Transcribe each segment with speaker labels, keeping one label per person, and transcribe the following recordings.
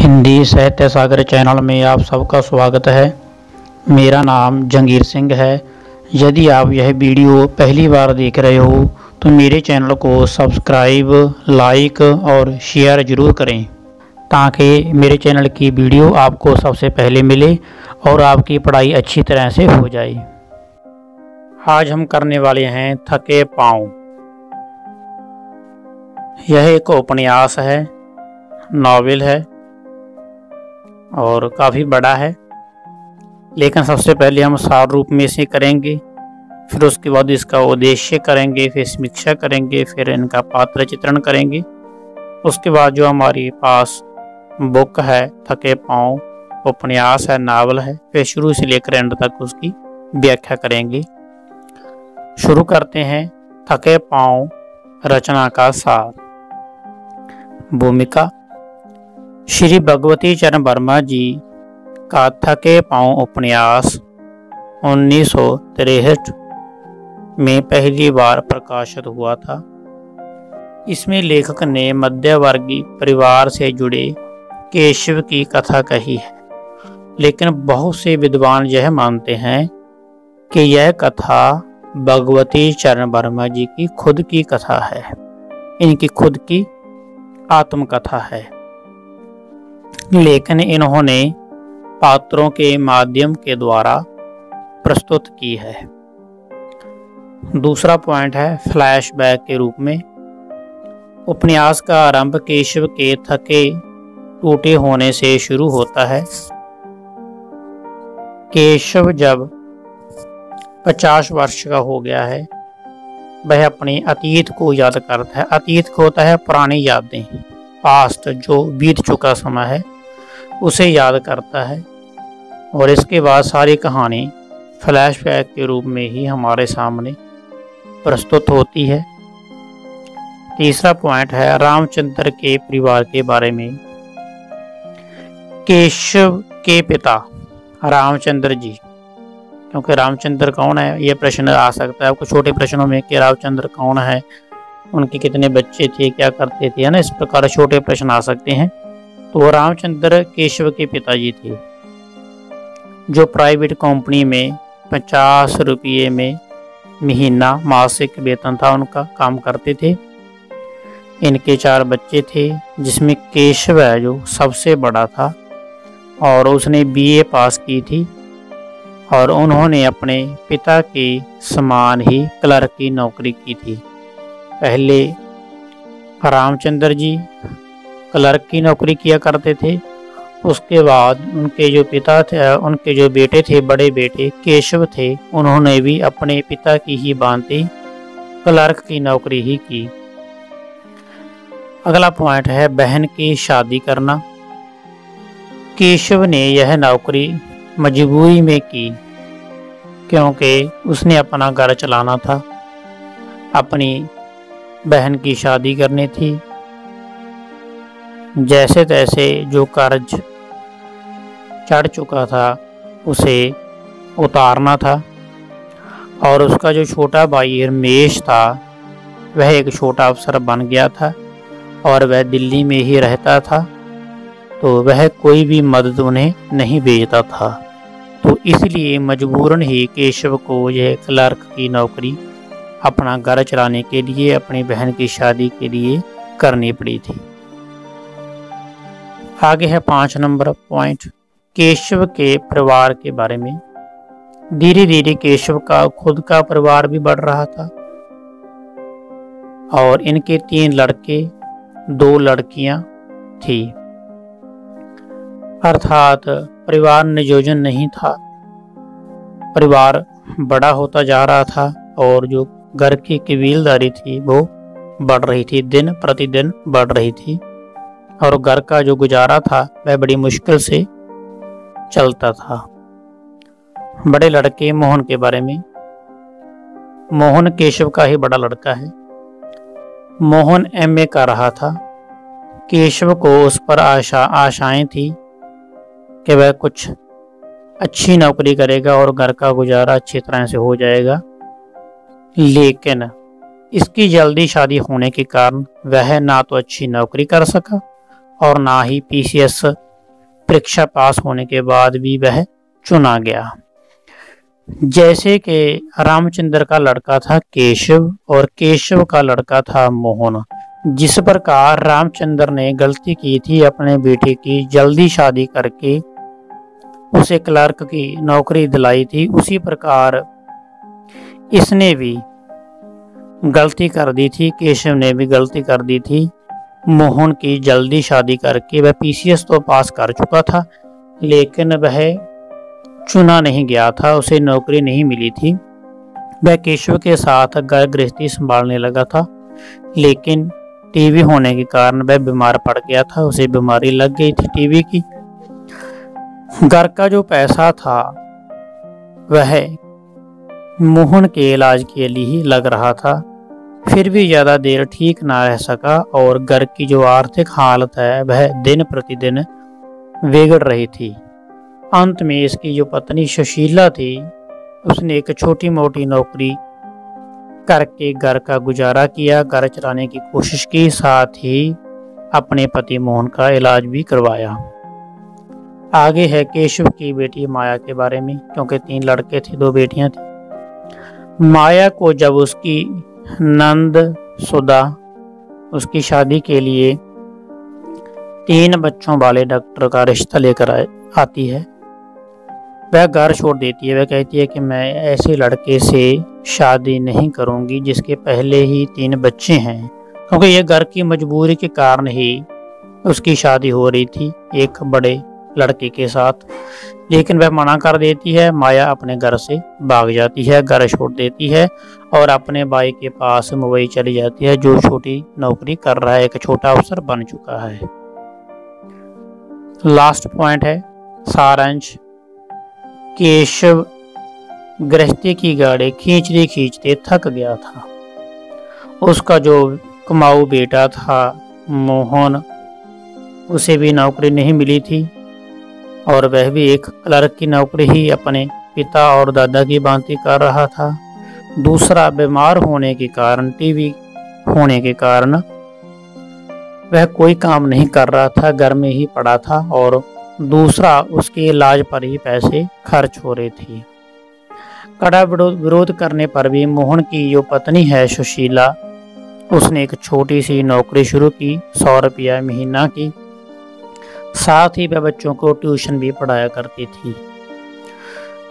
Speaker 1: हिंदी साहित्य सागर चैनल में आप सबका स्वागत है। मेरा नाम जंगीर सिंह है। यदि आप यह वीडियो पहली बार देख रहे हो तो मेरे चैनल को सब्सक्राइब, लाइक और शेयर ज़रूर करें ताकि मेरे चैनल की वीडियो आपको सबसे पहले मिले और आपकी पढ़ाई अच्छी तरह से हो जाए। आज हम करने वाले हैं थके पाँव। यह एक उपन्यास है, नॉवेल है और काफ़ी बड़ा है, लेकिन सबसे पहले हम सार रूप में इसे करेंगे, फिर उसके बाद इसका उद्देश्य करेंगे, फिर समीक्षा करेंगे, फिर इनका पात्र चित्रण करेंगे। उसके बाद जो हमारे पास बुक है थके पाँव, उपन्यास है, नावल है, फिर शुरू से लेकर एंड तक उसकी व्याख्या करेंगे। शुरू करते हैं थके पाँव रचना का सार। भूमिका। श्री भगवती चरण वर्मा जी का थके पाँव उपन्यास 1963 में पहली बार प्रकाशित हुआ था। इसमें लेखक ने मध्यवर्गीय परिवार से जुड़े केशव की कथा कही है, लेकिन बहुत से विद्वान यह मानते हैं कि यह कथा भगवती चरण वर्मा जी की खुद की कथा है, इनकी खुद की आत्मकथा है, लेकिन इन्होंने पात्रों के माध्यम के द्वारा प्रस्तुत की है। दूसरा पॉइंट है फ्लैशबैक के रूप में। उपन्यास का आरंभ केशव के थके टूटे होने से शुरू होता है। केशव जब 50 वर्ष का हो गया है, वह अपने अतीत को याद करता है। अतीत को होता है पुरानी यादें, पास्ट, जो बीत चुका समय है उसे याद करता है, और इसके बाद सारी कहानी फ्लैशबैक के रूप में ही हमारे सामने प्रस्तुत होती है। तीसरा पॉइंट है रामचंद्र के परिवार के बारे में। केशव के पिता रामचंद्र जी, क्योंकि रामचंद्र कौन है यह प्रश्न आ सकता है आपको छोटे प्रश्नों में कि रामचंद्र कौन है, उनके कितने बच्चे थे, क्या करते थे, है ना, इस प्रकार छोटे प्रश्न आ सकते हैं। तो रामचंद्र केशव के पिताजी थे, जो प्राइवेट कंपनी में 50 रुपये में महीना मासिक वेतन था उनका, काम करते थे। इनके 4 बच्चे थे, जिसमें केशव है जो सबसे बड़ा था, और उसने बीए पास की थी, और उन्होंने अपने पिता के समान ही क्लर्क की नौकरी की थी। पहले रामचंद्र जी क्लर्क की नौकरी किया करते थे, उसके बाद उनके जो पिता थे, उनके जो बेटे थे, बड़े बेटे केशव थे, उन्होंने भी अपने पिता की ही भांति क्लर्क की नौकरी ही की। अगला पॉइंट है बहन की शादी करना। केशव ने यह नौकरी मजबूरी में की, क्योंकि उसने अपना घर चलाना था, अपनी बहन की शादी करनी थी। जैसे तैसे जो कर्ज चढ़ चुका था उसे उतारना था, और उसका जो छोटा भाई रमेश था वह एक छोटा अफसर बन गया था, और वह दिल्ली में ही रहता था, तो वह कोई भी मदद उन्हें नहीं भेजता था। तो इसलिए मजबूरन ही केशव को यह क्लर्क की नौकरी अपना घर चलाने के लिए, अपनी बहन की शादी के लिए करनी पड़ी थी। आगे है 5 नंबर पॉइंट केशव के परिवार के बारे में। धीरे धीरे केशव का खुद का परिवार भी बढ़ रहा था, और इनके 3 लड़के 2 लड़कियां थी, अर्थात परिवार नियोजन नहीं था। परिवार बड़ा होता जा रहा था, और जो घर की कबीलदारी थी वो बढ़ रही थी, दिन प्रतिदिन बढ़ रही थी, और घर का जो गुजारा था वह बड़ी मुश्किल से चलता था। बड़े लड़के मोहन के बारे में। मोहन केशव का ही बड़ा लड़का है। मोहन एमए कर रहा था। केशव को उस पर आशाएं थी कि वह कुछ अच्छी नौकरी करेगा और घर का गुजारा अच्छी तरह से हो जाएगा, लेकिन इसकी जल्दी शादी होने के कारण वह ना तो अच्छी नौकरी कर सका और ना ही पीसीएस परीक्षा पास होने के बाद भी वह चुना गया। जैसे कि रामचंद्र का लड़का था केशव और केशव का लड़का था मोहन। जिस प्रकार रामचंद्र ने गलती की थी अपने बेटे की जल्दी शादी करके उसे क्लर्क की नौकरी दिलाई थी, उसी प्रकार इसने भी गलती कर दी थी, केशव ने भी गलती कर दी थी। मोहन की जल्दी शादी करके वह पीसीएस तो पास कर चुका था, लेकिन वह चुना नहीं गया था, उसे नौकरी नहीं मिली थी। वह केशव के साथ घर गृहस्थी संभालने लगा था, लेकिन टीबी होने के कारण वह बीमार पड़ गया था, उसे बीमारी लग गई थी टीबी की। घर का जो पैसा था वह मोहन के इलाज के लिए ही लग रहा था, फिर भी ज़्यादा देर ठीक ना रह सका और घर की जो आर्थिक हालत है वह दिन प्रतिदिन बिगड़ रही थी। अंत में इसकी जो पत्नी सुशीला थी उसने एक छोटी मोटी नौकरी करके घर का गुजारा किया, घर चलाने की कोशिश की, साथ ही अपने पति मोहन का इलाज भी करवाया। आगे है केशव की बेटी माया के बारे में, क्योंकि 3 लड़के थे 2 बेटियां थी। माया को जब उसकी नंद सुधा उसकी शादी के लिए 3 बच्चों वाले डॉक्टर का रिश्ता लेकर आती है, वह घर छोड़ देती है। वह कहती है कि मैं ऐसे लड़के से शादी नहीं करूंगी जिसके पहले ही 3 बच्चे हैं, क्योंकि यह घर की मजबूरी के कारण ही उसकी शादी हो रही थी एक बड़े लड़के के साथ, लेकिन वह मना कर देती है। माया अपने घर से भाग जाती है, घर छोड़ देती है और अपने भाई के पास मुंबई चली जाती है, जो छोटी नौकरी कर रहा है, एक छोटा अफसर बन चुका है। लास्ट पॉइंट है सारांश। केशव गृहस्थी की गाड़ी खींचते खींचते थक गया था। उसका जो कमाऊ बेटा था मोहन, उसे भी नौकरी नहीं मिली थी और वह भी एक क्लर्क की नौकरी ही अपने पिता और दादा की भांति कर रहा था। दूसरा, बीमार होने के कारण, टीबी होने के कारण वह कोई काम नहीं कर रहा था, घर में ही पड़ा था और दूसरा उसके इलाज पर ही पैसे खर्च हो रहे थे। कड़ा विरोध करने पर भी मोहन की जो पत्नी है सुशीला, उसने एक छोटी सी नौकरी शुरू की 100 रुपया महीना की, साथ ही वह बच्चों को ट्यूशन भी पढ़ाया करती थी।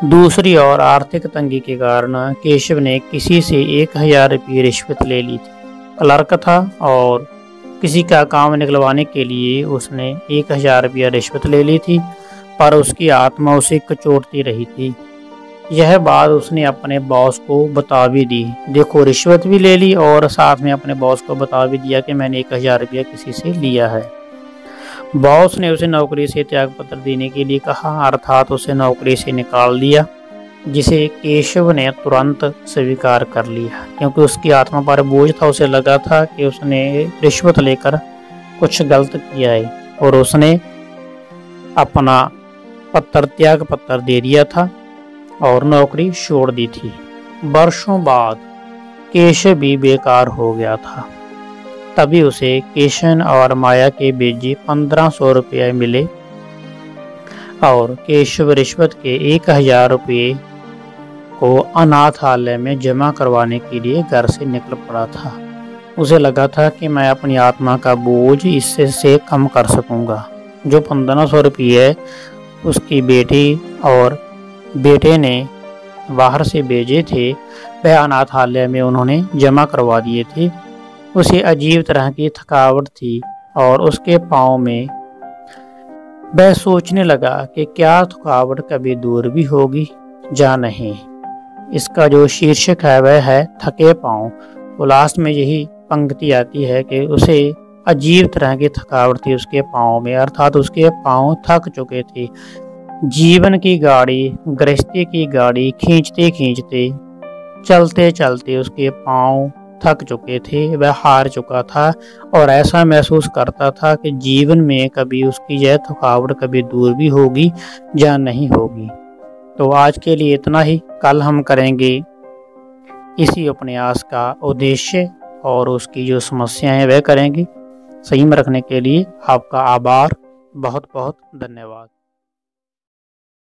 Speaker 1: दूसरी ओर आर्थिक तंगी के कारण केशव ने किसी से 1000 रुपये रिश्वत ले ली थी। क्लर्क था और किसी का काम निकलवाने के लिए उसने 1000 रुपया रिश्वत ले ली थी, पर उसकी आत्मा उसे कचोटती रही थी। यह बात उसने अपने बॉस को बता भी दी। देखो, रिश्वत भी ले ली और साथ में अपने बॉस को बता भी दिया कि मैंने 1000 रुपया किसी से लिया है। बॉस ने उसे नौकरी से त्याग पत्र देने के लिए कहा, अर्थात उसे नौकरी से निकाल दिया, जिसे केशव ने तुरंत स्वीकार कर लिया, क्योंकि उसकी आत्मा पर बोझ था। उसे लगा था कि उसने रिश्वत लेकर कुछ गलत किया है और उसने अपना त्याग पत्र दे दिया था और नौकरी छोड़ दी थी। वर्षों बाद केशव भी बेकार हो गया था। तभी उसे केशन और माया के भेजे 1500 रुपये मिले और केशव रिश्वत के 1000 रुपये को अनाथालय में जमा करवाने के लिए घर से निकल पड़ा था। उसे लगा था कि मैं अपनी आत्मा का बोझ इससे से कम कर सकूंगा। जो 1500 रुपये उसकी बेटी और बेटे ने बाहर से भेजे थे, वह अनाथालय में उन्होंने जमा करवा दिए थे। उसे अजीब तरह की थकावट थी और उसके पाँव में वह सोचने लगा कि क्या थकावट कभी दूर भी होगी या नहीं। इसका जो शीर्षक है वह है थके पाँव। तो लास्ट में यही पंक्ति आती है कि उसे अजीब तरह की थकावट थी उसके पाँव में, अर्थात उसके पाँव थक चुके थे। जीवन की गाड़ी, गृहस्थी की गाड़ी खींचते खींचते, चलते चलते उसके पाँव थक चुके थे। वह हार चुका था और ऐसा महसूस करता था कि जीवन में कभी उसकी यह थकावट कभी दूर भी होगी या नहीं होगी। तो आज के लिए इतना ही। कल हम करेंगे इसी उपन्यास का उद्देश्य और उसकी जो समस्याएं वह करेंगे। सही में रखने के लिए आपका आभार। बहुत बहुत धन्यवाद।